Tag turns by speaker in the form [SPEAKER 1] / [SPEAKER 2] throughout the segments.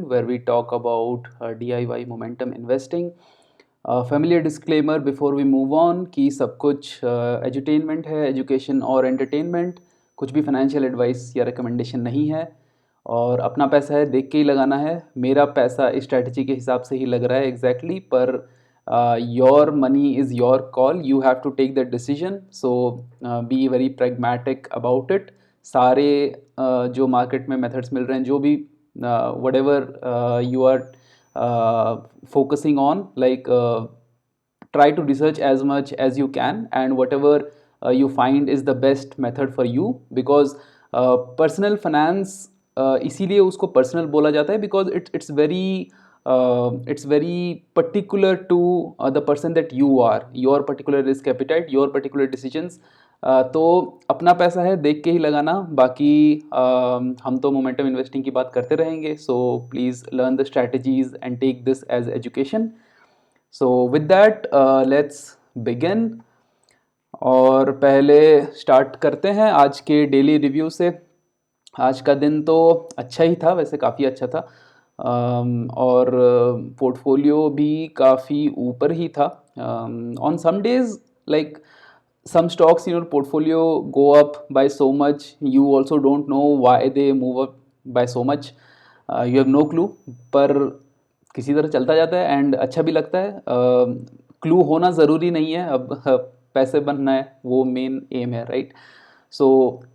[SPEAKER 1] where we talk about DIY momentum investing. Familiar disclaimer before we move on कि सब कुछ edutainment है, education और एंटरटेनमेंट, कुछ भी फाइनेंशियल एडवाइस या रिकमेंडेशन नहीं है और अपना पैसा है देख के ही लगाना है। मेरा पैसा इस स्ट्रैटेजी के हिसाब से ही लग रहा है एग्जैक्टली पर your money is your call, you have to take that decision, so be very pragmatic about it. सारे जो मार्केट में मेथड्स मिल रहे हैं, जो भी whatever you are focusing on, like try to research as much as you can, and whatever you find is the best method for you, because personal finance इसीलिए उसको personal बोला जाता है because it's very particular to the person that you are, your particular risk appetite, your particular decisions. तो अपना पैसा है देख के ही लगाना। बाकी हम तो मोमेंटम इन्वेस्टिंग की बात करते रहेंगे, so please learn the strategies and take this as education. So with that let's begin, और पहले स्टार्ट करते हैं आज के डेली रिव्यू से। आज का दिन तो अच्छा ही था, वैसे काफ़ी अच्छा था, और पोर्टफोलियो भी काफ़ी ऊपर ही था। On some days, like some stocks in your portfolio go up by so much, you also don't know why they move up by so much, you have no clue, पर किसी तरह चलता जाता है एंड अच्छा भी लगता है। क्लू होना ज़रूरी नहीं है, अब पैसे बनना है वो मेन एम है, right? So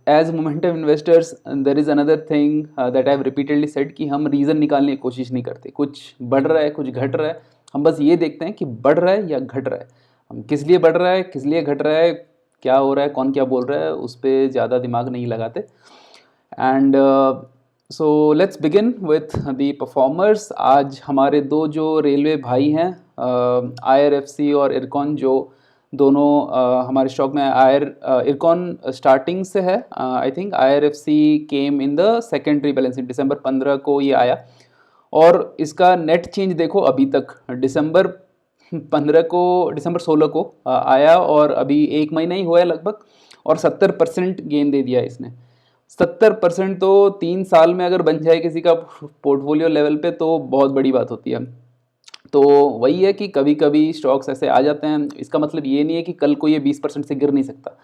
[SPEAKER 1] as momentum investors there is another thing that I have repeatedly said कि हम रीज़न निकालने की कोशिश नहीं करते। कुछ बढ़ रहा है, कुछ घट रहा है, हम बस ये देखते हैं कि बढ़ रहा है या घट रहा है, हम किस लिए बढ़ रहा है, किस लिए घट रहा है, क्या हो रहा है, कौन क्या बोल रहा है, उस पर ज़्यादा दिमाग नहीं लगाते। And so let's begin with the performers. आज हमारे दो जो रेलवे भाई हैं, IRFC और इरकॉन, जो दोनों हमारे स्टॉक में इरकॉन स्टार्टिंग से है। I think IRFC came in the secondary balancing, दिसंबर 15 को ये आया, और इसका नेट चेंज देखो अभी तक, दिसंबर 16 को आया और अभी एक महीना ही हुआ है लगभग, और 70% गेन दे दिया इसने। 70% तो 3 साल में अगर बन जाए किसी का पोर्टफोलियो लेवल पे तो बहुत बड़ी बात होती है। तो वही है कि कभी कभी स्टॉक्स ऐसे आ जाते हैं, इसका मतलब ये नहीं है कि कल को ये 20% से गिर नहीं सकता।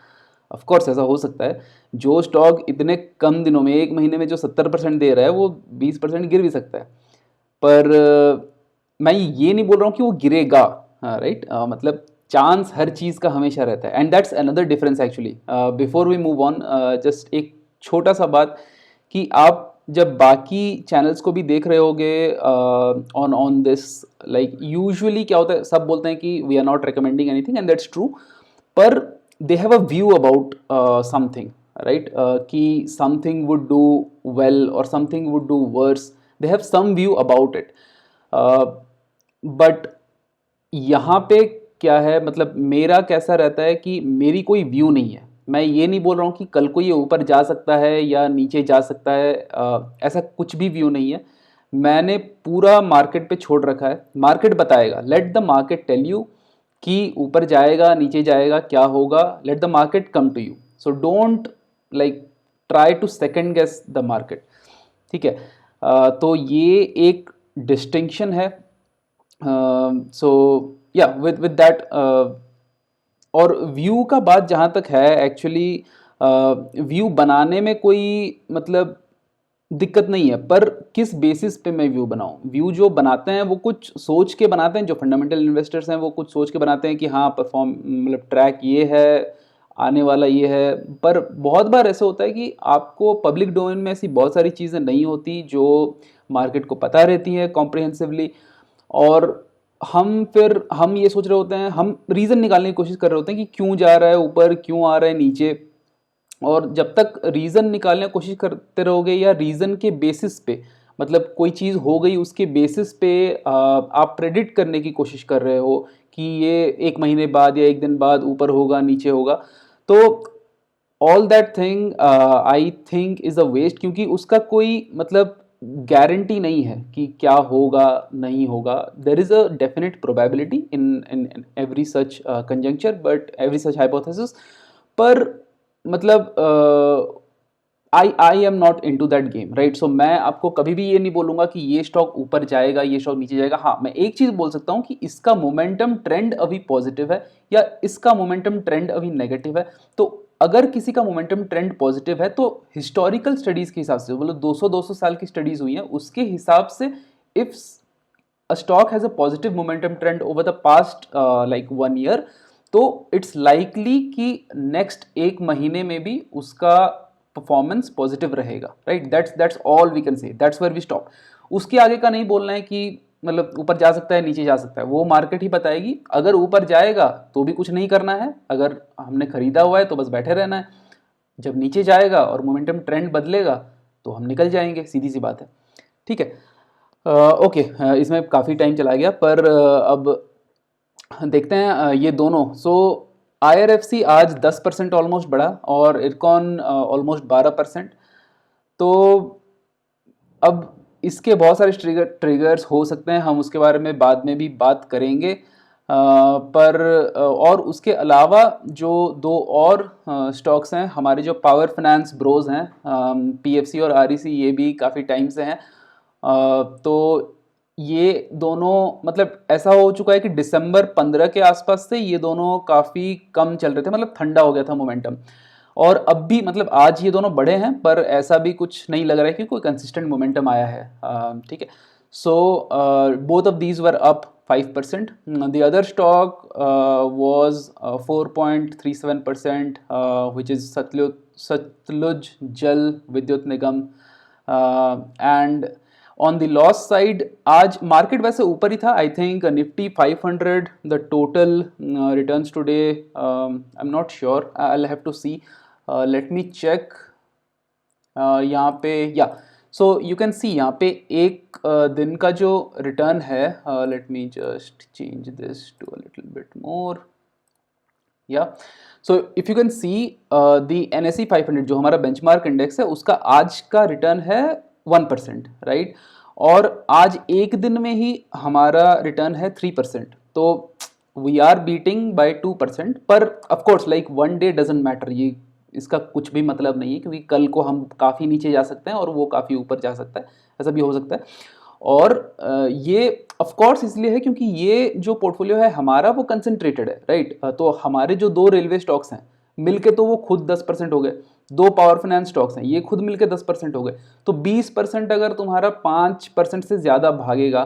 [SPEAKER 1] ऑफ कोर्स ऐसा हो सकता है, जो स्टॉक इतने कम दिनों में, एक महीने में जो 70% दे रहा है, वो 20% गिर भी सकता है। पर मैं ये नहीं बोल रहा हूँ कि वो गिरेगा, राइट? मतलब चांस हर चीज़ का हमेशा रहता है, and that's another difference actually. Before we move on, just एक छोटा सा बात कि आप जब बाकी चैनल्स को भी देख रहे होगे ऑन दिस, लाइक यूजुअली क्या होता है, सब बोलते हैं कि we are not recommending anything, and that's true, पर they have a view about something, right? कि समथिंग वुड डू वेल और something would do worse, they have some view about it. But यहाँ पे क्या है, मतलब मेरा कैसा रहता है कि मेरी कोई व्यू नहीं है। मैं ये नहीं बोल रहा हूँ कि कल को ये ऊपर जा सकता है या नीचे जा सकता है, ऐसा कुछ भी व्यू नहीं है। मैंने पूरा मार्केट पे छोड़ रखा है, मार्केट बताएगा, let the market tell you कि ऊपर जाएगा नीचे जाएगा क्या होगा, let the market come to you, so don't like try to second guess the market, ठीक है? तो ये एक डिस्टिंक्शन है। सो या विद दैट, और व्यू का बात जहाँ तक है, एक्चुअली व्यू बनाने में कोई मतलब दिक्कत नहीं है, पर किस बेसिस पे मैं व्यू बनाऊं? व्यू जो बनाते हैं वो कुछ सोच के बनाते हैं, जो फंडामेंटल इन्वेस्टर्स हैं वो कुछ सोच के बनाते हैं कि हाँ परफॉर्म, मतलब ट्रैक ये है, आने वाला ये है। पर बहुत बार ऐसा होता है कि आपको पब्लिक डोमेन में ऐसी बहुत सारी चीज़ें नहीं होती जो मार्केट को पता रहती हैं कॉम्प्रिहेंसिवली, और हम ये सोच रहे होते हैं, हम रीज़न निकालने की कोशिश कर रहे होते हैं कि क्यों जा रहा है ऊपर, क्यों आ रहा है नीचे। और जब तक रीज़न निकालने की कोशिश करते रहोगे या रीज़न के बेसिस पे, मतलब कोई चीज़ हो गई उसके बेसिस पे आप प्रेडिक्ट करने की कोशिश कर रहे हो कि ये एक महीने बाद या एक दिन बाद ऊपर होगा नीचे होगा, तो all that thing I think is a waste, क्योंकि उसका कोई मतलब गारंटी नहीं है कि क्या होगा नहीं होगा। There is a definite probability in every such conjecture, but every such hypothesis, पर मतलब I am not into that game, right. So मैं आपको कभी भी ये नहीं बोलूंगा कि ये स्टॉक ऊपर जाएगा, ये स्टॉक नीचे जाएगा। हाँ, मैं एक चीज बोल सकता हूँ कि इसका मोमेंटम ट्रेंड अभी पॉजिटिव है या इसका मोमेंटम ट्रेंड अभी नेगेटिव है। तो अगर किसी का मोमेंटम ट्रेंड पॉजिटिव है तो हिस्टोरिकल स्टडीज के हिसाब से, मतलब 200 साल की स्टडीज हुई हैं उसके हिसाब से, if a stock has a positive momentum trend over the past like 1 year, तो इट्स लाइकली कि नेक्स्ट एक महीने में भी उसका परफॉर्मेंस पॉजिटिव रहेगा, right. That's all we can say, that's where we stop. उसके आगे का नहीं बोलना है कि मतलब ऊपर जा सकता है नीचे जा सकता है, वो मार्केट ही बताएगी। अगर ऊपर जाएगा तो भी कुछ नहीं करना है, अगर हमने खरीदा हुआ है तो बस बैठे रहना है। जब नीचे जाएगा और मोमेंटम ट्रेंड बदलेगा तो हम निकल जाएंगे, सीधी सी बात है, ठीक है। ओके, इसमें काफ़ी टाइम चला गया, पर अब देखते हैं ये दोनों। सो IRFC आज 10% ऑलमोस्ट बढ़ा और इरकॉन ऑलमोस्ट 12%। तो अब इसके बहुत सारे ट्रिगर्स हो सकते हैं, हम उसके बारे में बाद में भी बात करेंगे। पर और उसके अलावा जो दो और स्टॉक्स हैं हमारे, जो पावर फाइनेंस ब्रोज हैं, PFC और REC, ये भी काफ़ी टाइम से हैं। तो ये दोनों मतलब ऐसा हो चुका है कि दिसंबर 15 के आसपास से ये दोनों काफ़ी कम चल रहे थे, मतलब ठंडा हो गया था मोमेंटम। और अब भी मतलब आज ये दोनों बढ़े हैं, पर ऐसा भी कुछ नहीं लग रहा है कि कोई कंसिस्टेंट मोमेंटम आया है, ठीक है। So both of these were up 5%। The other stock was 4.37%, which is Satluj Jal Vidyut Nigam. And on the loss side आज मार्केट वैसे ऊपर ही था। I think Nifty 500, the total returns today, I am not sure, I will have to see, let me check. यहाँ पे या so you can सी यहाँ पे एक दिन का जो रिटर्न है, let me just change this to a little bit more, या so if you can see the NSE 500 जो हमारा बेंचमार्क इंडेक्स है, उसका आज का रिटर्न है 1%, राइट। और आज एक दिन में ही हमारा रिटर्न है 3%। तो वी आर बीटिंग बाय 2%। पर of course like one day doesn't matter, ये इसका कुछ भी मतलब नहीं है, क्योंकि कल को हम काफ़ी नीचे जा सकते हैं और वो काफ़ी ऊपर जा सकता है, ऐसा भी हो सकता है। और ये ऑफ कोर्स इसलिए है क्योंकि ये जो पोर्टफोलियो है हमारा वो कंसंट्रेटेड है, राइट। तो हमारे जो दो रेलवे स्टॉक्स हैं मिलके तो वो खुद 10% हो गए, दो पावर फाइनेंस स्टॉक्स हैं ये खुद मिलके 10% हो गए। तो 20% अगर तुम्हारा 5% से ज़्यादा भागेगा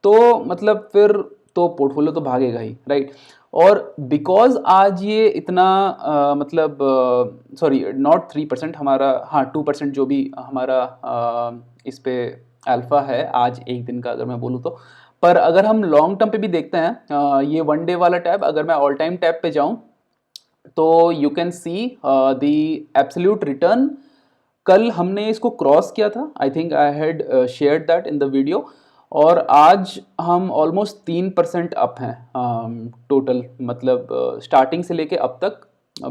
[SPEAKER 1] तो मतलब फिर तो पोर्टफोलियो तो भागेगा ही, राइट। और बिकॉज आज ये इतना मतलब सॉरी नॉट 3%, हमारा हाँ 2% जो भी हमारा इस पे अल्फा है आज एक दिन का, अगर मैं बोलूँ तो। पर अगर हम लॉन्ग टर्म पे भी देखते हैं, ये वन डे वाला टैब, अगर मैं ऑल टाइम टैब पे जाऊँ तो you can see the absolute return. कल हमने इसको क्रॉस किया था, I think I had shared that in the video. और आज हम ऑलमोस्ट 3% अप हैं टोटल, मतलब स्टार्टिंग से लेके अब तक,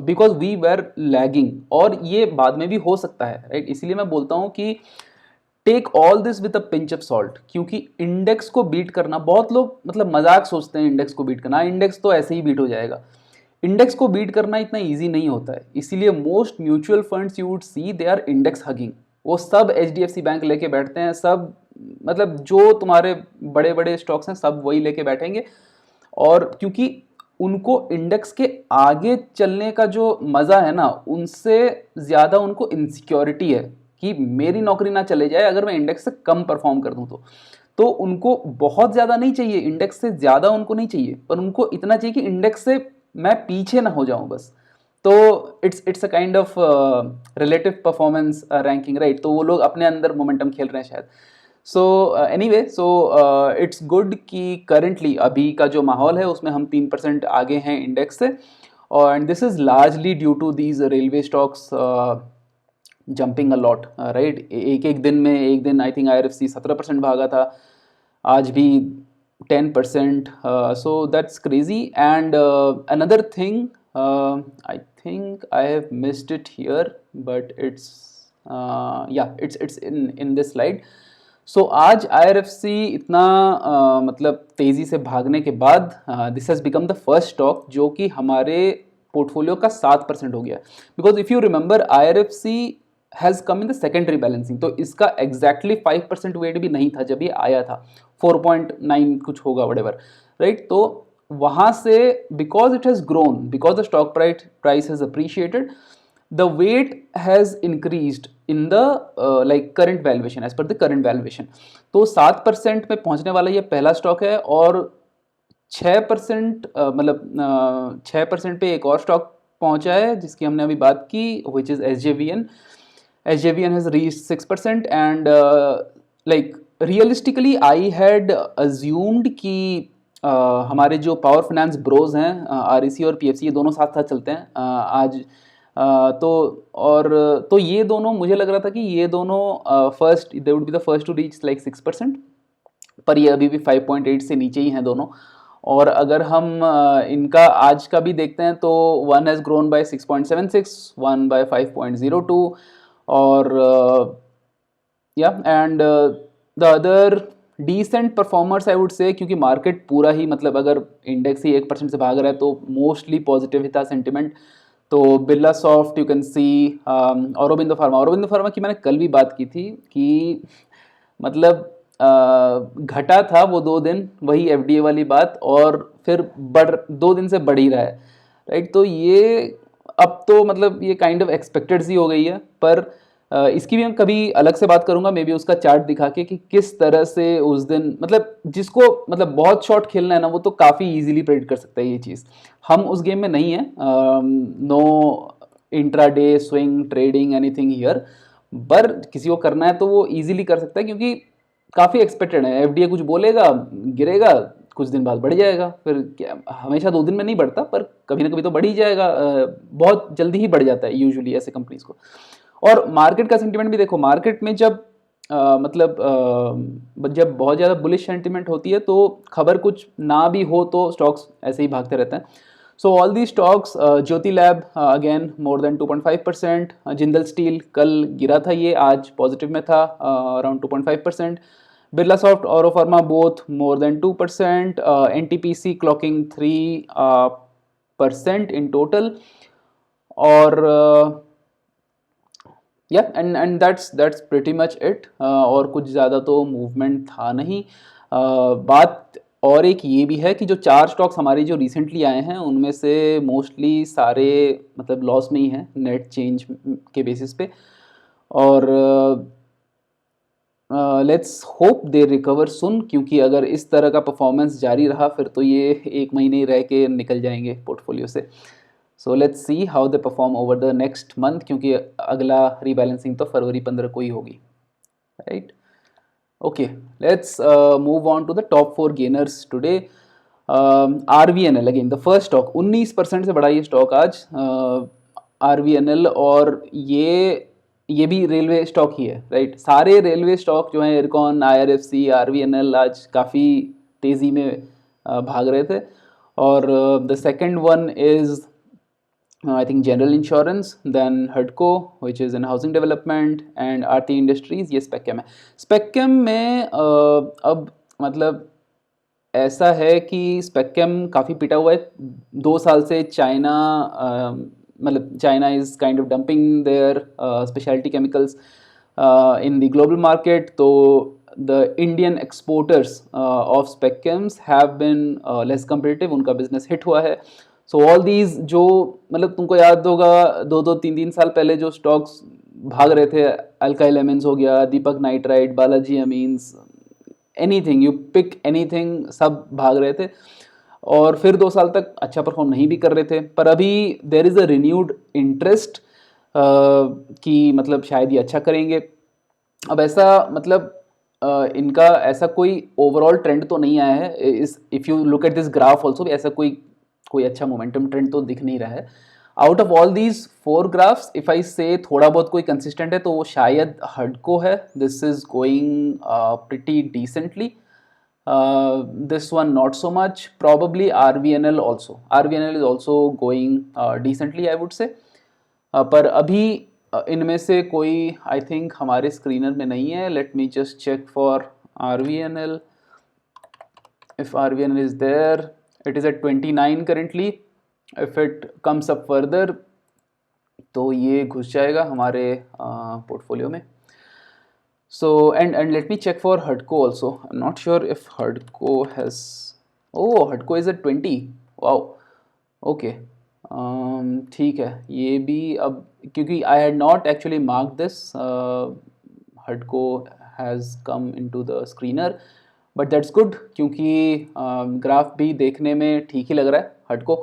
[SPEAKER 1] बिकॉज वी वेर लैगिंग। और ये बाद में भी हो सकता है, राइट। इसीलिए मैं बोलता हूँ कि take all this with a pinch of salt, क्योंकि इंडेक्स को बीट करना, बहुत लोग मतलब मजाक सोचते हैं इंडेक्स को बीट करना, इंडेक्स तो ऐसे ही बीट हो जाएगा। इंडेक्स को बीट करना इतना इजी नहीं होता है, इसीलिए most mutual funds you would see they are index hugging. वो सब HDFC बैंक लेके बैठते हैं, सब मतलब जो तुम्हारे बड़े बड़े स्टॉक्स हैं सब वही लेके बैठेंगे। और क्योंकि उनको इंडेक्स के आगे चलने का जो मज़ा है ना, उनसे ज़्यादा उनको इनसिक्योरिटी है कि मेरी नौकरी ना चले जाए अगर मैं इंडेक्स से कम परफॉर्म कर दूं तो उनको बहुत ज़्यादा नहीं चाहिए, इंडेक्स से ज़्यादा उनको नहीं चाहिए, पर उनको इतना चाहिए कि इंडेक्स से मैं पीछे ना हो जाऊं बस। तो it's a kind of relative performance ranking, right. तो वो लोग अपने अंदर मोमेंटम खेल रहे हैं शायद। So anyway, so it's good कि करेंटली अभी का जो माहौल है उसमें हम 3% आगे हैं इंडेक्स से। और this is largely due to these railway stocks jumping a lot, right. एक एक दिन में, एक दिन आई थिंक IRFC 17% भागा था, आज भी 10%, so that's crazy. And another thing, I think I have missed it here, but it's yeah, it's in this slide. So आज IRFC इतना मतलब तेज़ी से भागने के बाद this has become the first stock जो कि हमारे पोर्टफोलियो का 7% हो गया। Because if you remember IRFC has come in the secondary balancing. तो इसका एग्जैक्टली 5% वेट भी नहीं था जब ये आया था, 4.9 कुछ होगा वटेवर, राइट। तो वहाँ से because it has grown, because the stock price has appreciated, the weight has increased in the like current valuation, as per the current valuation। तो 7% में पहुंचने वाला ये पहला स्टॉक है, और 6% मतलब 6% पे एक और स्टॉक पहुंचा है जिसकी हमने अभी बात की, which is SJVN। SJVN has reached 6%, and like realistically I had assumed कि हमारे जो पावर फाइनेंस ब्रोज हैं, REC और PFC, ये दोनों साथ साथ चलते हैं आज। तो और तो ये दोनों, मुझे लग रहा था कि ये दोनों first, they would be the first to reach like 6%, पर ये अभी भी 5.8 से नीचे ही हैं दोनों। और अगर हम इनका आज का भी देखते हैं तो one has grown by 6.76, one by 5.02, और या and the other decent performers I would say, क्योंकि मार्केट पूरा ही, मतलब अगर इंडेक्स ही 1% से भाग रहा है तो मोस्टली पॉजिटिव ही था सेंटिमेंट। तो Birla soft, you can C, Aurobindo pharma की मैंने कल भी बात की थी कि मतलब घटा था वो 2 दिन, वही FDA वाली बात, और फिर 2 दिन से बढ़ ही रहा है, राइट। तो ये अब तो मतलब ये काइंड ऑफ एक्सपेक्टेड सी हो गई है, पर इसकी भी हम कभी अलग से बात करूंगा, मे बी उसका चार्ट दिखा के कि किस तरह से उस दिन, मतलब जिसको मतलब बहुत शॉर्ट खेलना है ना, वो तो काफ़ी इजीली प्रेडिक्ट कर सकता है ये चीज़। हम उस गेम में नहीं है, no intraday swing trading anything here, पर किसी को करना है तो वो इजीली कर सकता है, क्योंकि काफ़ी एक्सपेक्टेड है। FDA कुछ बोलेगा, गिरेगा, कुछ दिन बाद बढ़ जाएगा, फिर क्या, हमेशा 2 दिन में नहीं बढ़ता, पर कभी ना कभी तो बढ़ ही जाएगा, बहुत जल्दी ही बढ़ जाता है यूजुअली ऐसे कंपनीज को। और मार्केट का सेंटिमेंट भी देखो, मार्केट में जब जब बहुत ज़्यादा बुलिश सेंटिमेंट होती है तो खबर कुछ ना भी हो तो स्टॉक्स ऐसे ही भागते रहते हैं। So all the stocks, Jyoti lab again more than 2.5%, Jindal steel कल गिरा था, ये आज पॉजिटिव में था अराउंड 2.5%, बिरला सॉफ्ट, औरो pharma both more than 2%, NTPC clocking 3% in total, और या and that's pretty much it. और कुछ ज़्यादा तो मूवमेंट था नहीं। बात और एक ये भी है कि जो 4 स्टॉक्स हमारे जो रिसेंटली आए हैं उनमें से मोस्टली सारे मतलब लॉस में ही हैं नेट चेंज के बेसिस पे, और लेट्स होप दे रिकवर सुन, क्योंकि अगर इस तरह का परफॉर्मेंस जारी रहा फिर तो ये 1 महीने ही रह के निकल जाएंगे पोर्टफोलियो से। So let's see how they perform over the next month, क्योंकि अगला रीबैलेंसिंग तो फरवरी 15 को ही होगी, right. Okay, let's move on to the top 4 gainers today. RVNL again the first stock, 19% से बढ़ा ये स्टॉक आज, RVNL, और ये भी रेलवे स्टॉक ही है, राइट। सारे रेलवे स्टॉक जो हैं, इरकॉन, IRFC, RVNL आज काफ़ी तेज़ी में भाग रहे थे। और the second one is I think General Insurance, then HUDCO which is in housing development, and Aarti Industries, ये SpecChem है। SpecChem में अब मतलब ऐसा है कि SpecChem काफ़ी पिटा हुआ है 2 साल से। चाइना मतलब China is kind of dumping their specialty chemicals in the global market. तो the Indian exporters of SpecChems have been less competitive, उनका बिजनेस हिट हुआ है। सो ऑल दीज जो मतलब तुमको याद होगा 2-3 साल पहले जो स्टॉक्स भाग रहे थे, अल्काइल एमिन्स हो गया, Deepak nitrite, Balaji amines, anything you pick anything, सब भाग रहे थे, और फिर 2 साल तक अच्छा परफॉर्म नहीं भी कर रहे थे। पर अभी देर इज़ अ रिन्यूड इंटरेस्ट कि मतलब शायद ये अच्छा करेंगे। अब ऐसा मतलब इनका ऐसा कोई ओवरऑल ट्रेंड तो नहीं आया है, इस if you look at this graph also, ऐसा कोई अच्छा मोमेंटम ट्रेंड तो दिख नहीं रहा है। Out of all these 4 graphs if I से थोड़ा बहुत कोई कंसिस्टेंट है तो वो शायद हडको है, this is going pretty decently, this one not so much, probably RVNL is also going decently I would say, पर अभी इनमें से कोई आई थिंक हमारे स्क्रीनर में नहीं है। Let me just check for RVNL, if RVNL is there, it is at 29 currently, if it comes up further तो ये घुस जाएगा हमारे पोर्टफोलियो में. So and let me check for HUDCO also. I'm not sure if HUDCO has. Oh, HUDCO is at 20. Wow. Okay. ठीक है, ये भी अब क्योंकि I had not actually marked this. HUDCO has come into the screener, but that's good क्योंकि graph भी देखने में ठीक ही लग रहा है HUDCO.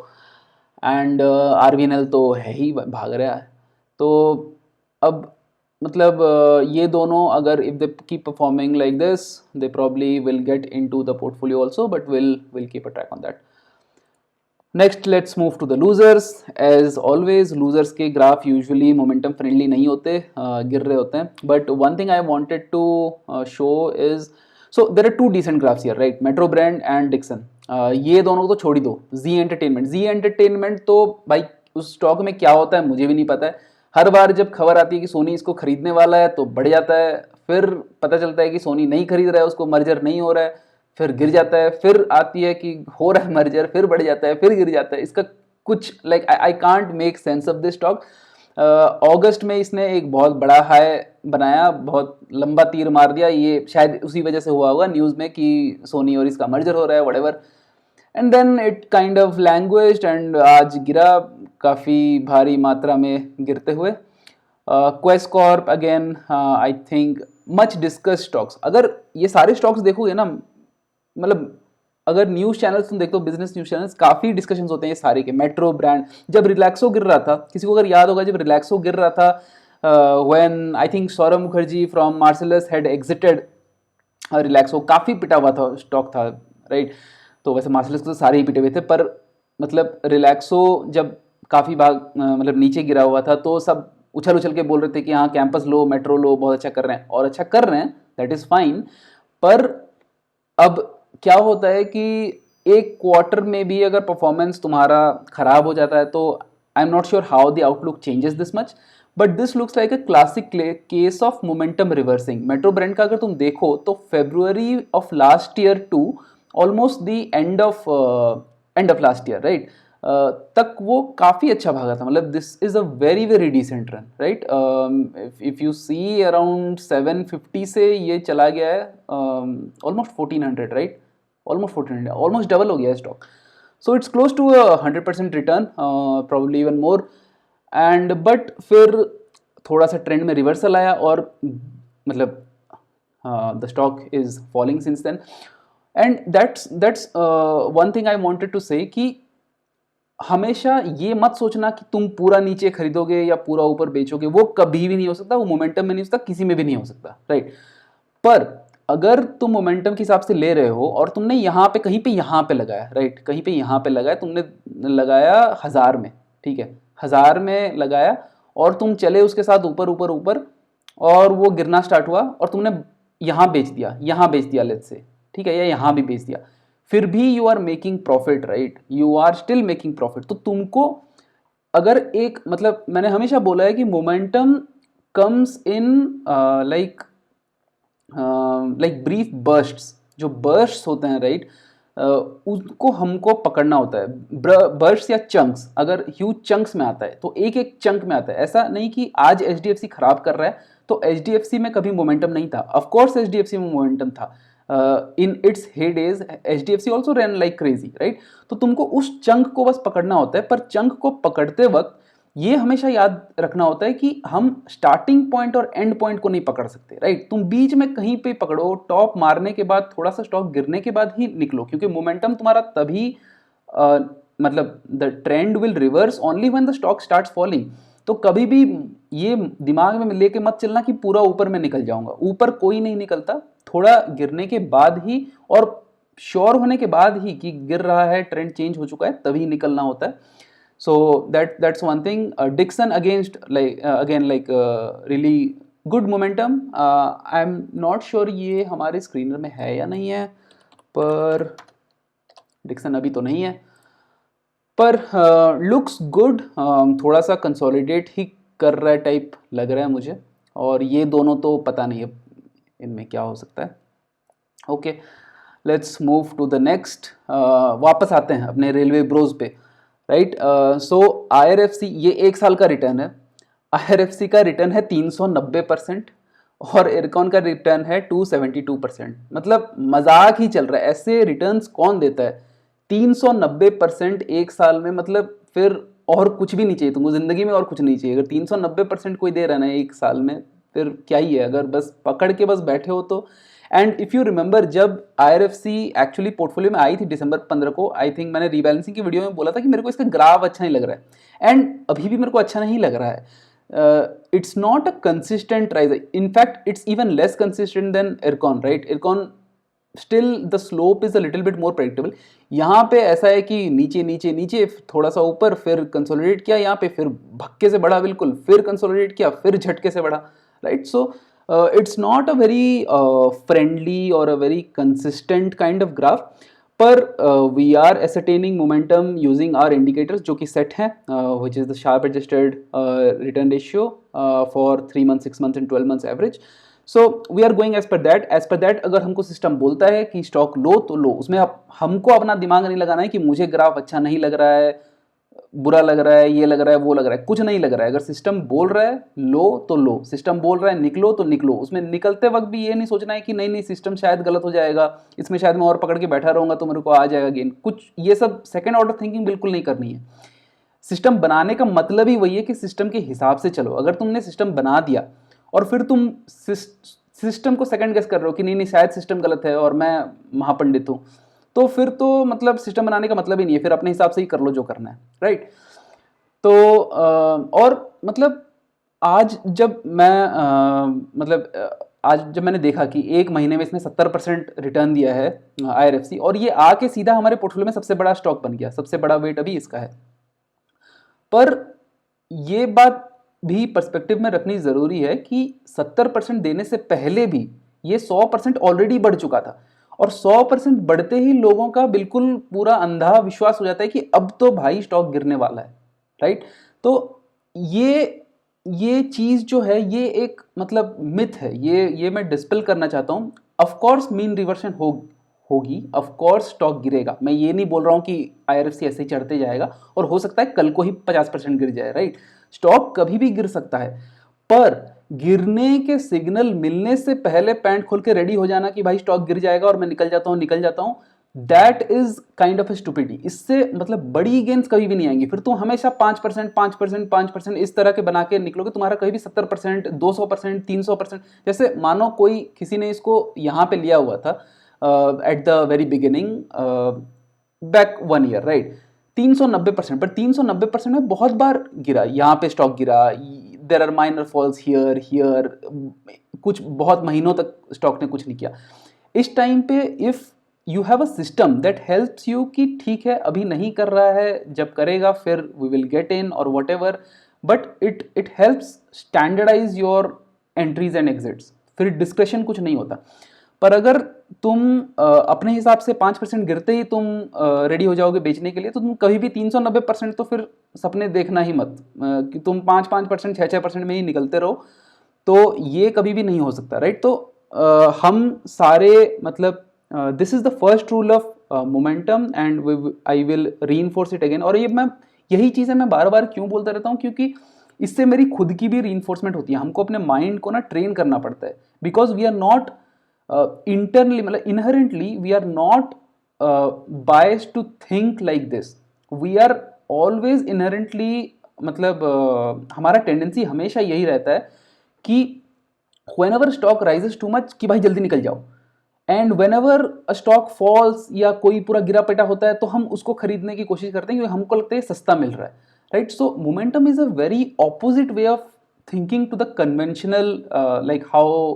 [SPEAKER 1] एंड RVNL तो है ही भाग रहा है. तो अब मतलब ये दोनों अगर if they keep performing like this they probably will get into the portfolio also, but will keep a track on that. Next let's move to the losers. As always losers के ग्राफ यूजुअली मोमेंटम फ्रेंडली नहीं होते, गिर रहे होते हैं. But one thing I wanted to show is, so there are two decent graphs here, right? Metro Brand and Dixon. ये दोनों को तो छोड़ ही दो. जी एंटरटेनमेंट तो भाई उस स्टॉक में क्या होता है मुझे भी नहीं पता है. हर बार जब खबर आती है कि सोनी इसको खरीदने वाला है तो बढ़ जाता है, फिर पता चलता है कि सोनी नहीं खरीद रहा है, उसको मर्जर नहीं हो रहा है, फिर गिर जाता है. फिर आती है कि हो रहा है मर्जर, फिर बढ़ जाता है, फिर गिर जाता है. इसका कुछ like I can't make sense of this stock. अगस्त में इसने एक बहुत बड़ा हाई बनाया, बहुत लंबा तीर मार दिया. ये शायद उसी वजह से हुआ होगा न्यूज़ में कि सोनी और इसका मर्जर हो रहा है, whatever. And then it kind of languished and आज गिरा काफ़ी भारी मात्रा में गिरते हुए. Quest Corp again I think much discuss stocks. अगर ये सारे स्टॉक्स देखोगे ना, मतलब अगर न्यूज़ चैनल्स तुम देखो, बिजनेस न्यूज़ चैनल्स, काफ़ी डिस्कशंस होते हैं ये सारे के. मेट्रो ब्रांड, जब रिलैक्सो गिर रहा था, किसी को अगर याद होगा जब रिलैक्सो गिर रहा था, when I think Saurabh Mukherjee from Marcellus had exerted Relaxo, काफ़ी पिटा हुआ था स्टॉक था, राइट? तो वैसे मार्सेलस के तो सारे ही पिटे हुए थे, पर मतलब रिलैक्सो जब काफ़ी भाग मतलब नीचे गिरा हुआ था तो सब उछल उछल के बोल रहे थे कि हाँ कैंपस लो, मेट्रो लो, बहुत अच्छा कर रहे हैं. और अच्छा कर रहे हैं, दैट इज़ फाइन. पर अब क्या होता है कि एक क्वार्टर में भी अगर परफॉर्मेंस तुम्हारा खराब हो जाता है तो I am not sure how the outlook changes this much. But this looks like a classic case of momentum reversing. Metro Brand का अगर तुम देखो तो February of last year to almost the end of last year, right, तक वो काफ़ी अच्छा भागा था. मतलब this is a very very decent run, right? If you see around 750 से ये चला गया है almost 1400, right? Almost 1400, almost double हो गया है stock. So it's close to 100% return, probably even more. And but फिर थोड़ा सा ट्रेंड में रिवर्सल आया और मतलब the stock is falling since then. And that's one thing I wanted to say कि हमेशा ये मत सोचना कि तुम पूरा नीचे खरीदोगे या पूरा ऊपर बेचोगे. वो कभी भी नहीं हो सकता, वो मोमेंटम में नहीं हो सकता, किसी में भी नहीं हो सकता, राइट? पर अगर तुम मोमेंटम के हिसाब से ले रहे हो और तुमने यहाँ पे कहीं पे यहाँ पे लगाया, राइट, कहीं पे यहाँ पे लगाया, तुमने लगाया 1000 में, ठीक है, 1000 में लगाया और तुम चले उसके साथ ऊपर ऊपर ऊपर और वो गिरना स्टार्ट हुआ और तुमने यहाँ बेच दिया लेट्स से, ठीक है, या यहाँ भी बेच दिया, फिर भी you are making profit, right? You are still making profit. तो तुमको अगर एक मतलब मैंने हमेशा बोला है कि momentum comes in like brief bursts. जो बर्स्ट्स होते हैं, राइट, उनको हमको पकड़ना होता है. बर्स्ट्स या चंक्स, अगर ह्यूज चंक्स में आता है तो एक एक चंक में आता है. ऐसा नहीं कि आज HDFC खराब कर रहा है तो HDFC में कभी मोमेंटम नहीं था. ऑफकोर्स HDFC में मोमेंटम था. In its heydays HDFC also ran like crazy, right? तो तुमको उस चंक को बस पकड़ना होता है. पर चंक को पकड़ते वक्त ये हमेशा याद रखना होता है कि हम स्टार्टिंग पॉइंट और एंड पॉइंट को नहीं पकड़ सकते, राइट? तुम बीच में कहीं पे पकड़ो, टॉप मारने के बाद थोड़ा सा स्टॉक गिरने के बाद ही निकलो, क्योंकि मोमेंटम तुम्हारा तभी मतलब the trend will reverse only when the stock starts falling. तो कभी भी ये दिमाग में लेके मत चलना कि पूरा ऊपर में निकल जाऊंगा. ऊपर कोई नहीं निकलता, थोड़ा गिरने के बाद ही और श्योर होने के बाद ही कि गिर रहा है, ट्रेंड चेंज हो चुका है, तभी निकलना होता है. So that's one thing. Dixon against really good momentum. I'm not sure ये हमारे स्क्रीनर में है या नहीं है, पर Dixon अभी तो नहीं है, पर looks good. थोड़ा सा कंसोलिडेट ही कर रहा है टाइप लग रहा है मुझे. और ये दोनों तो पता नहीं है इनमें क्या हो सकता है. Okay, let's move to the next. वापस आते हैं अपने रेलवे ब्रोज पे, राइट? सो IRFC ये 1 साल का रिटर्न है. IRFC का रिटर्न है 390% और इरकॉन का रिटर्न है 272%। मतलब मजाक ही चल रहा है, ऐसे रिटर्न्स कौन देता है 390% एक साल में। मतलब फिर और कुछ भी नहीं चाहिए तुमको जिंदगी में, और कुछ नहीं चाहिए। अगर 390% कोई दे रहा है ना एक साल में, फिर क्या ही है, अगर बस पकड़ के बस बैठे हो तो। एंड इफ़ यू रिमेंबर, जब IRFC एक्चुअली पोर्टफोलियो में आई थी दिसंबर 15 को, आई थिंक मैंने रीबैलेंसिंग की वीडियो में बोला था कि मेरे को इसका ग्राफ अच्छा नहीं लग रहा है, एंड अभी भी मेरे को अच्छा नहीं लग रहा है। It's not a consistent rise, in fact it's even less consistent than Ircon, right. Ircon still the slope is a little bit more predictable. यहाँ पे ऐसा है कि नीचे नीचे नीचे, थोड़ा सा ऊपर, फिर कंसोलिडेट किया यहाँ पे, फिर भक्के से बढ़ा बिल्कुल, फिर कंसोलिडेट किया, फिर झटके से बढ़ा, right. So it's not a very friendly और a very consistent kind of graph, पर we are ascertaining momentum using our indicators जो कि सेट हैं, which is the Sharpe adjusted return ratio for 3 months, 6 months and 12 months average. So we are going as per that. As per that अगर हमको system बोलता है कि stock लो तो लो, उसमें हमको अपना दिमाग नहीं लगाना है कि मुझे ग्राफ अच्छा नहीं लग रहा है, बुरा लग रहा है, ये लग रहा है, वो लग रहा है, कुछ नहीं लग रहा है। अगर सिस्टम बोल रहा है लो तो लो, सिस्टम बोल रहा है निकलो तो निकलो। उसमें निकलते वक्त भी ये नहीं सोचना है कि नहीं नहीं सिस्टम शायद गलत हो जाएगा, इसमें शायद मैं और पकड़ के बैठा रहूंगा तो मेरे को आ जाएगा गेन, कुछ ये सब सेकेंड ऑर्डर थिंकिंग बिल्कुल नहीं करनी है। सिस्टम बनाने का मतलब ही वही है कि सिस्टम के हिसाब से चलो। अगर तुमने सिस्टम बना दिया और फिर तुम सिस्टम को सेकंड गेस कर रहे हो कि नहीं नहीं शायद सिस्टम गलत है और मैं महापंडित हूँ, तो फिर तो मतलब सिस्टम बनाने का मतलब ही नहीं है, फिर अपने हिसाब से ही कर लो जो करना है, राइट। तो और मतलब आज जब मैं आज जब मैंने देखा कि एक महीने में इसने 70% रिटर्न दिया है IRFC, और ये आके सीधा हमारे पोर्टफोलियो में सबसे बड़ा स्टॉक बन गया, सबसे बड़ा वेट अभी इसका है। पर ये बात भी पर्सपेक्टिव में रखनी ज़रूरी है कि 70% देने से पहले भी ये 100% ऑलरेडी बढ़ चुका था, और 100% बढ़ते ही लोगों का बिल्कुल पूरा अंधा विश्वास हो जाता है कि अब तो भाई स्टॉक गिरने वाला है, राइट। तो ये चीज़ जो है ये एक मतलब मिथ है, ये मैं डिस्पेल करना चाहता हूँ। ऑफकोर्स मीन रिवर्सन होगी, ऑफकोर्स स्टॉक गिरेगा, मैं ये नहीं बोल रहा हूँ कि IRFC ऐसे ही चढ़ते जाएगा, और हो सकता है कल को ही 50% गिर जाए, राइट। स्टॉक कभी भी गिर सकता है, पर गिरने के सिग्नल मिलने से पहले पैंट खोल के रेडी हो जाना कि भाई स्टॉक गिर जाएगा और मैं निकल जाता हूँ, that is kind of stupidity. इससे मतलब बड़ी गेन्स कभी भी नहीं आएंगी। फिर तुम हमेशा 5%, 5%, 5% इस तरह के बना के निकलोगे, तुम्हारा कभी भी 70%, 200%, 300%। जैसे मानो कोई किसी ने इसको यहाँ पे लिया हुआ था at the very beginning back 1 year, right, 390%, पर 390% में बहुत बार गिरा, यहाँ पे स्टॉक गिरा, there are minor falls here here, कुछ बहुत महीनों तक स्टॉक ने कुछ नहीं किया। इस टाइम पे if you have a system that helps you कि ठीक है अभी नहीं कर रहा है, जब करेगा फिर वी विल गेट इन और whatever, but it helps standardize your entries and exits, फिर डिस्कशन कुछ नहीं होता। पर अगर तुम अपने हिसाब से 5% गिरते ही तुम रेडी हो जाओगे बेचने के लिए, तो तुम कभी भी 390% तो फिर सपने देखना ही मत कि तुम 5% 6% में ही निकलते रहो, तो ये कभी भी नहीं हो सकता, राइट। तो हम सारे मतलब this is the first rule of momentum and I will reinforce it again. और ये मैं यही चीज़ें मैं बार बार क्यों बोलता रहता हूँ, क्योंकि इससे मेरी खुद की भी रीइंफोर्समेंट होती है। हमको अपने माइंड को ना ट्रेन करना पड़ता है, because we are not internally मतलब inherently we are not biased to think like this, we are always inherently मतलब हमारा टेंडेंसी हमेशा यही रहता है कि whenever stock rises too much कि भाई जल्दी निकल जाओ, and whenever a stock falls या कोई पूरा गिरा पेटा होता है तो हम उसको खरीदने की कोशिश करते हैं क्योंकि हमको लगता है सस्ता मिल रहा है, right. So momentum is a very opposite way of thinking to the conventional like how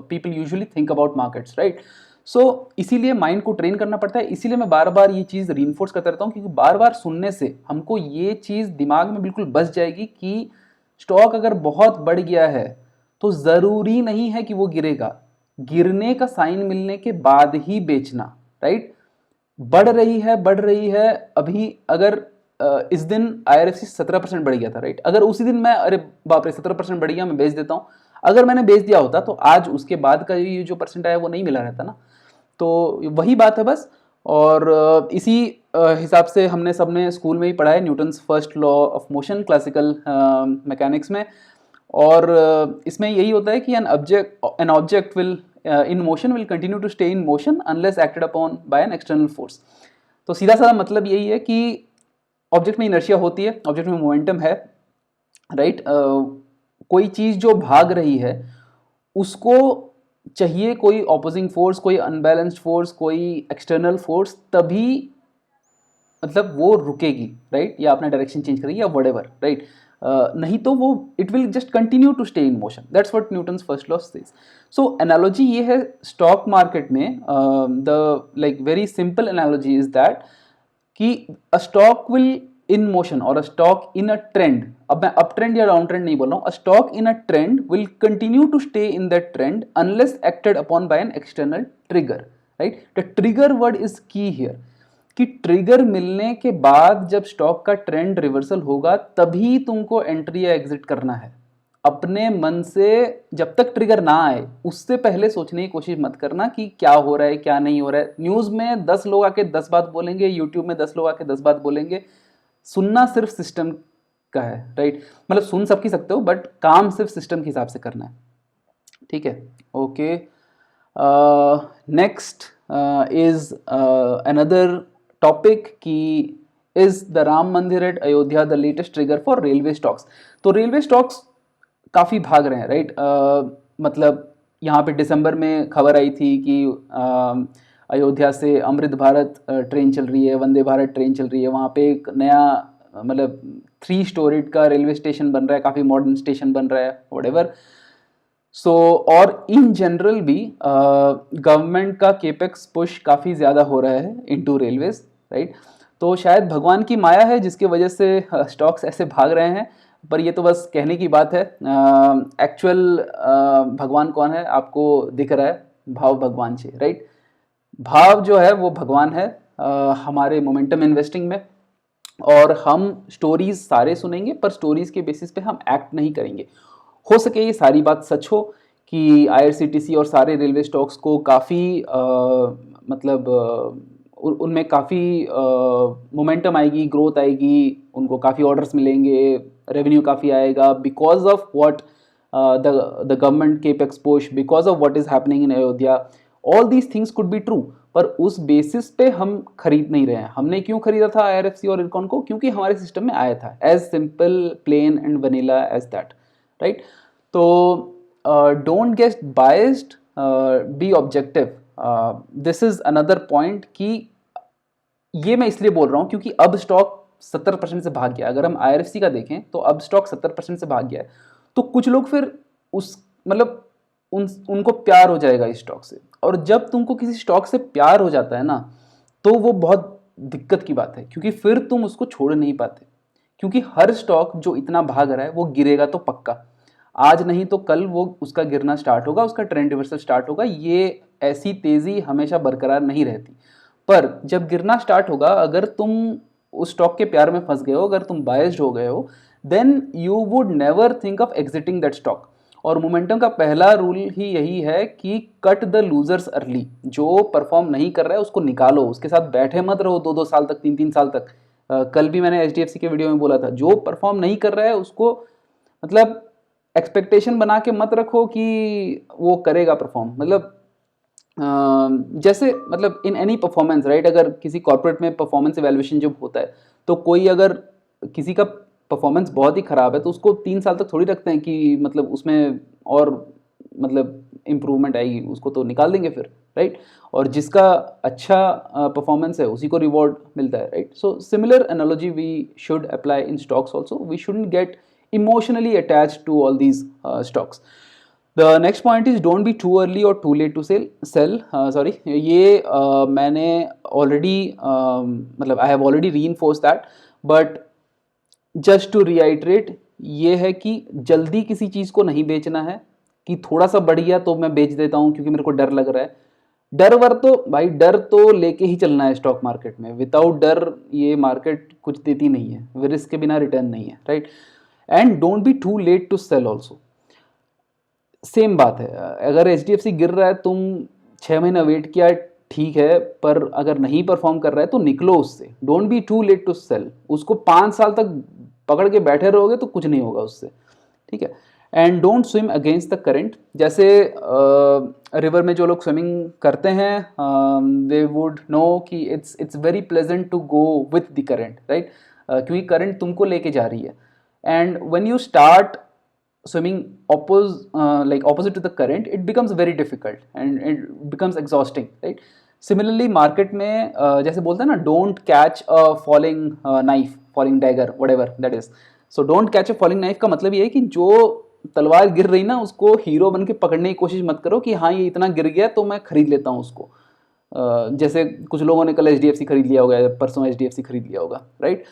[SPEAKER 1] people usually think about markets, right. So इसीलिए माइंड को ट्रेन करना पड़ता है, इसीलिए मैं बार बार ये चीज़ रीइंफोर्स करता रहता हूँ, क्योंकि बार बार सुनने से हमको ये चीज़ दिमाग में बिल्कुल बस जाएगी कि स्टॉक अगर बहुत बढ़ गया है तो ज़रूरी नहीं है कि वो गिरेगा, गिरने का साइन मिलने के बाद ही बेचना, राइट। बढ़ रही है अभी अगर इस दिन IRFC 17% बढ़ गया था, राइट। अगर उसी दिन मैं अरे बाप रे 17% बढ़ गया मैं बेच देता हूँ, अगर मैंने बेच दिया होता तो आज उसके बाद का ये जो परसेंट आया वो नहीं मिला रहता ना। तो वही बात है बस। और इसी हिसाब से हमने सबने स्कूल में ही पढ़ा है, Newton's first law of motion classical mechanics में। और इसमें यही होता है कि an object will in motion will continue to stay in motion unless acted upon by an external force. तो सीधा साधा मतलब यही है कि ऑब्जेक्ट में इनर्शिया होती है, ऑब्जेक्ट में मोमेंटम है, राइट। कोई चीज़ जो भाग रही है उसको चाहिए कोई ऑपोजिंग फोर्स, कोई अनबैलेंस्ड फोर्स, कोई एक्सटर्नल फोर्स, तभी मतलब वो रुकेगी, राइट, या अपना डायरेक्शन चेंज करेगी या व्हाटएवर, राइट। नहीं तो वो it will just continue to stay in motion. That's what Newton's first law says. So analogy ये है स्टॉक मार्केट में, the like very simple analogy is that कि a stock will in motion और a stock in a trend, अब मैं up trend या down trend नहीं बोल रहा हूँ, a stock in a trend will continue to stay in that trend unless acted upon by an external trigger, right. The trigger word is key here, कि trigger मिलने के बाद जब स्टॉक का ट्रेंड रिवर्सल होगा तभी तुमको एंट्री या एग्जिट करना है। अपने मन से जब तक ट्रिगर ना आए उससे पहले सोचने की कोशिश मत करना कि क्या हो रहा है क्या नहीं हो रहा है। न्यूज़ में 10 लोग आके 10 बात बोलेंगे, यूट्यूब में 10 लोग आके 10 बात बोलेंगे, सुनना सिर्फ सिस्टम का है, राइट। मतलब सुन सबकी सकते हो बट काम सिर्फ सिस्टम के हिसाब से करना है, ठीक है, okay. Next is another topic कि is the Ram Mandir at Ayodhya the latest trigger for railway stocks. तो रेलवे स्टॉक्स काफ़ी भाग रहे हैं, राइट। मतलब यहाँ पे दिसंबर में खबर आई थी कि अयोध्या से अमृत भारत ट्रेन चल रही है, वंदे भारत ट्रेन चल रही है, वहाँ पे एक नया मतलब 3 स्टोरीड का रेलवे स्टेशन बन रहा है, काफ़ी मॉडर्न स्टेशन बन रहा है, व्हाटएवर। सो और इन जनरल भी गवर्नमेंट का केपेक्स पुश काफ़ी ज़्यादा हो रहा है इनटू रेलवेज, राइट। तो शायद भगवान की माया है जिसकी वजह से स्टॉक्स ऐसे भाग रहे हैं, पर ये तो बस कहने की बात है। एक्चुअल भगवान कौन है आपको दिख रहा है, भाव भगवान से, राइट। भाव जो है वो भगवान है हमारे मोमेंटम इन्वेस्टिंग में। और हम स्टोरीज सारे सुनेंगे पर स्टोरीज के बेसिस पे हम एक्ट नहीं करेंगे। हो सके ये सारी बात सच हो कि आईआरसीटीसी और सारे रेलवे स्टॉक्स को काफ़ी मतलब उनमें काफ़ी मोमेंटम आएगी, ग्रोथ आएगी, उनको काफ़ी ऑर्डर्स मिलेंगे, रेवेन्यू काफ़ी आएगा because of what the government capex push, because of what is happening in Ayodhya. All these things could be true, पर उस बेसिस पे हम खरीद नहीं रहे हैं। हमने क्यों खरीदा था आईआरएफसी और इरकॉन को? क्योंकि हमारे सिस्टम में आया था, as simple plain and vanilla as that, right. तो don't get biased, be objective. This is another point कि ये मैं इसलिए बोल रहा हूँ क्योंकि अब स्टॉक 70% से भाग गया। अगर हम आईआरएफसी का देखें तो अब स्टॉक 70% से भाग गया है। तो कुछ लोग फिर उस मतलब उनको प्यार हो जाएगा इस स्टॉक से, और जब तुमको किसी स्टॉक से प्यार हो जाता है ना तो वो बहुत दिक्कत की बात है, क्योंकि फिर तुम उसको छोड़ नहीं पाते। क्योंकि हर स्टॉक जो इतना भाग रहा है वो गिरेगा तो पक्का, आज नहीं तो कल वो उसका गिरना स्टार्ट होगा, उसका ट्रेंड रिवर्सल स्टार्ट होगा। ये ऐसी तेजी हमेशा बरकरार नहीं रहती। पर जब गिरना स्टार्ट होगा, अगर तुम उस स्टॉक के प्यार में फंस गए हो, अगर तुम बायस्ड हो गए हो, then you would never think of exiting that stock. और मोमेंटम का पहला रूल ही यही है कि कट द लूजर्स अर्ली। जो परफॉर्म नहीं कर रहा है उसको निकालो, उसके साथ बैठे मत रहो 2-2 साल तक, 3-3 साल तक। कल भी मैंने एचडीएफसी के वीडियो में बोला था, जो परफॉर्म नहीं कर रहा है उसको मतलब एक्सपेक्टेशन बना के मत रखो कि वो करेगा परफॉर्म। मतलब जैसे मतलब इन एनी परफॉर्मेंस, राइट, अगर किसी कॉर्पोरेट में परफॉर्मेंस इवैल्यूएशन जब होता है तो कोई अगर किसी का परफॉर्मेंस बहुत ही खराब है तो उसको 3 साल तक थोड़ी रखते हैं कि मतलब उसमें और मतलब इम्प्रूवमेंट आएगी, उसको तो निकाल देंगे फिर, राइट। और जिसका अच्छा परफॉर्मेंस है उसी को रिवॉर्ड मिलता है, right. So similar analogy we should apply in stocks also. We shouldn't get emotionally attached to all these stocks. The next point is don't be too early or too late to sell. Sorry, ये मैंने already मतलब I have already reinforced that, but just to reiterate ये है कि जल्दी किसी चीज़ को नहीं बेचना है कि थोड़ा सा बढ़ गया तो मैं बेच देता हूँ क्योंकि मेरे को डर लग रहा है। डर वर तो भाई डर तो लेके ही चलना है स्टॉक मार्केट में। विदाउट डर ये मार्केट कुछ देती नहीं है, रिस्क के बिना रिटर्न नहीं है, right. And don't be too late to sell also. Same बात है, अगर एच डी एफ सी गिर रहा है, तुम 6 महीना वेट किया, ठीक है, पर अगर नहीं परफॉर्म कर रहा है तो निकलो उससे, don't be too late to sell. उसको 5 साल तक पकड़ के बैठे रहोगे तो कुछ नहीं होगा उससे, ठीक है। And don't swim against the current. जैसे रिवर में जो लोग स्विमिंग करते हैं दे वुड नो कि it's very pleasant to go with the current, right, क्योंकि करंट तुमको लेके जा रही है। And when you start swimming opposite to the current, it becomes very difficult and it becomes exhausting, right? Similarly market में जैसे बोलते हैं ना, don't catch a falling knife, falling dagger, whatever that is. So don't catch a falling knife का मतलब ये है कि जो तलवार गिर रही ना उसको हीरो बन के पकड़ने की कोशिश मत करो कि हाँ ये इतना गिर गया तो मैं खरीद लेता हूँ उसको। जैसे कुछ लोगों ने कल HDFC खरीद लिया होगा, परसों HDFC खरीद लिया होगा, right.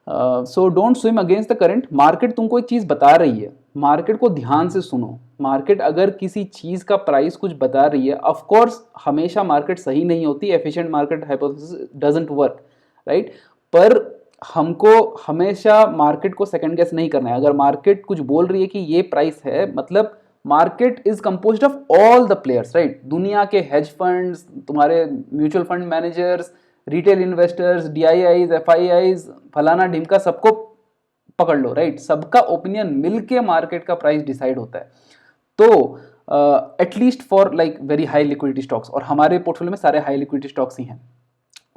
[SPEAKER 1] So don't swim against the current. Market तुमको एक चीज़ बता रही है, मार्केट को ध्यान से सुनो। मार्केट अगर किसी चीज़ का प्राइस कुछ बता रही है, ऑफ कोर्स हमेशा मार्केट सही नहीं होती, efficient market hypothesis doesn't work, right. पर हमको हमेशा मार्केट को सेकंड गेस नहीं करना है। अगर मार्केट कुछ बोल रही है कि ये प्राइस है, मतलब market is composed of all the players, right. दुनिया के हेज फंड्स, तुम्हारे mutual fund managers, retail investors, DIIs, FIIs, फलाना ढिमका, सबको पकड़ लो, राइट। सबका ओपिनियन मिलके मार्केट का प्राइस डिसाइड होता है। तो at least for like very high liquidity stocks, और हमारे पोर्टफोलियो में सारे हाई लिक्विडिटी स्टॉक्स ही हैं,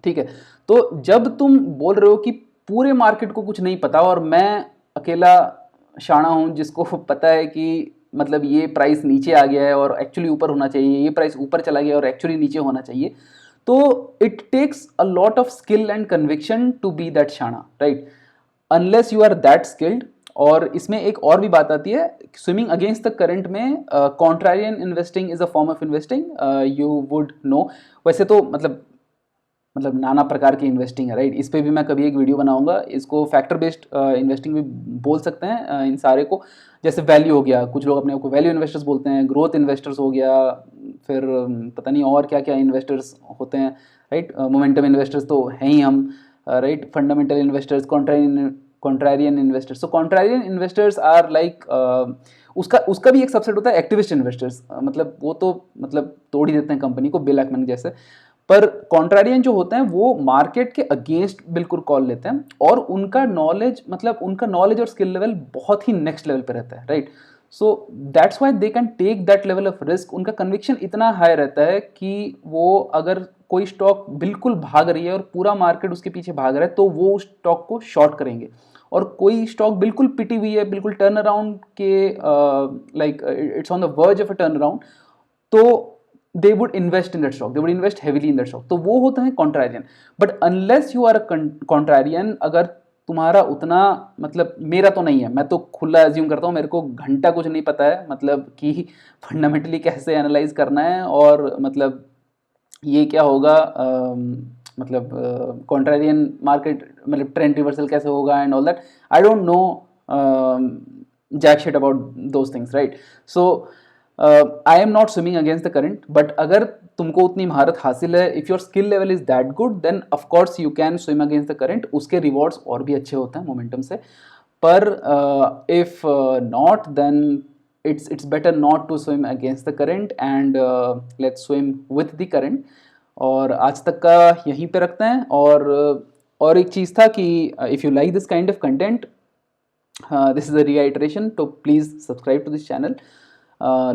[SPEAKER 1] ठीक है। तो जब तुम बोल रहे हो कि पूरे मार्केट को कुछ नहीं पता और मैं अकेला शाना हूं जिसको पता है कि मतलब ये प्राइस नीचे आ गया है और एक्चुअली ऊपर होना चाहिए, ये प्राइस ऊपर चला गया और एक्चुअली नीचे होना चाहिए, तो it takes a lot of skill and conviction to be that शाना, right, unless you are that skilled. और इसमें एक और भी बात आती है, स्विमिंग अगेंस्ट द करंट में contrarian investing is a form of investing, you would know. वैसे तो मतलब नाना प्रकार की इन्वेस्टिंग है, राइट। इस पे भी मैं कभी एक वीडियो बनाऊंगा। इसको फैक्टर बेस्ड इन्वेस्टिंग भी बोल सकते हैं इन सारे को। जैसे वैल्यू हो गया, कुछ लोग अपने आप को वैल्यू इन्वेस्टर्स बोलते हैं, ग्रोथ इन्वेस्टर्स हो गया, फिर पता नहीं और क्या क्या इन्वेस्टर्स होते हैं, राइट। मोमेंटम इन्वेस्टर्स तो हैं ही हम, right. Fundamental investors, contrarian investors. So contrarian investors are like, उसका भी एक सबसेट होता है एक्टिविस्ट इन्वेस्टर्स, मतलब वो तो मतलब तोड़ ही देते हैं कंपनी को, बिल एक्मैन जैसे। पर कॉन्ट्रारियन जो होते हैं वो मार्केट के अगेंस्ट बिल्कुल कॉल लेते हैं, और उनका नॉलेज, मतलब उनका नॉलेज और स्किल लेवल बहुत ही नेक्स्ट लेवल पे रहता है, right. So that's why they can take that level of risk. उनका कन्विक्शन इतना हाई रहता है कि वो अगर कोई स्टॉक बिल्कुल भाग रही है और पूरा मार्केट उसके पीछे भाग रहा है तो वो उस स्टॉक को शॉर्ट करेंगे। और कोई स्टॉक बिल्कुल पिटी हुई है, बिल्कुल टर्न अराउंड के like it's on the verge of a turn around, तो they would invest in that stock, they would invest heavily in that stock। तो वो होता है contrarian। but unless you are a contrarian, अगर तुम्हारा उतना, मतलब मेरा तो नहीं है, मैं तो खुला एज्यूम करता हूँ, मेरे को घंटा कुछ नहीं पता है, मतलब कि फंडामेंटली कैसे एनालाइज करना है और मतलब ये क्या होगा, मतलब कॉन्ट्रारियन मार्केट, मतलब ट्रेंड रिवर्सल कैसे होगा and all that. I don't know jack shit about those things, right. So I am not swimming against the current, but अगर तुमको उतनी महारत हासिल है, if your skill level is that good, then of course you can swim against the current. उसके rewards और भी अच्छे होते हैं मोमेंटम से। पर if not, then it's better not to swim against the current and let's swim with the current। और आज तक का यहीं पे रखते हैं। और एक चीज़ था कि if you like this kind of content, this is a reiteration to please subscribe to this channel,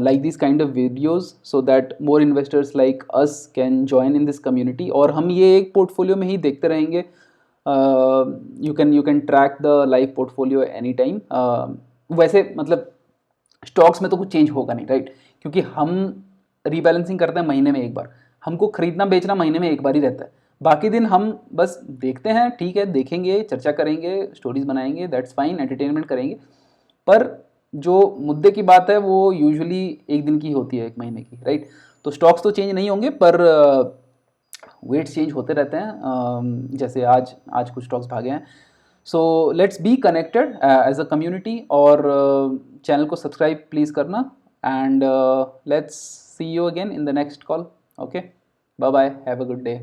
[SPEAKER 1] like these kind of videos so that more investors like us can join in this community। और हम ये एक portfolio में ही देखते रहेंगे। you can track the live portfolio anytime। वैसे मतलब stocks में तो कुछ चेंज होगा नहीं, राइट, क्योंकि हम रीबैलेंसिंग करते हैं महीने में एक बार, हमको खरीदना बेचना महीने में एक बार ही रहता है। बाकी दिन हम बस देखते हैं, ठीक है, देखेंगे, चर्चा करेंगे, स्टोरीज बनाएंगे, दैट्स फाइन, एंटरटेनमेंट करेंगे। पर जो मुद्दे की बात है वो यूजुअली एक दिन की होती है, एक महीने की, राइट। तो स्टॉक्स तो चेंज नहीं होंगे, पर वेट्स चेंज होते रहते हैं। जैसे आज कुछ स्टॉक्स भागे हैं। So let's be connected as a community, और चैनल को सब्सक्राइब प्लीज़ करना। And let's see you again in the next call. Okay, bye bye, have a good day.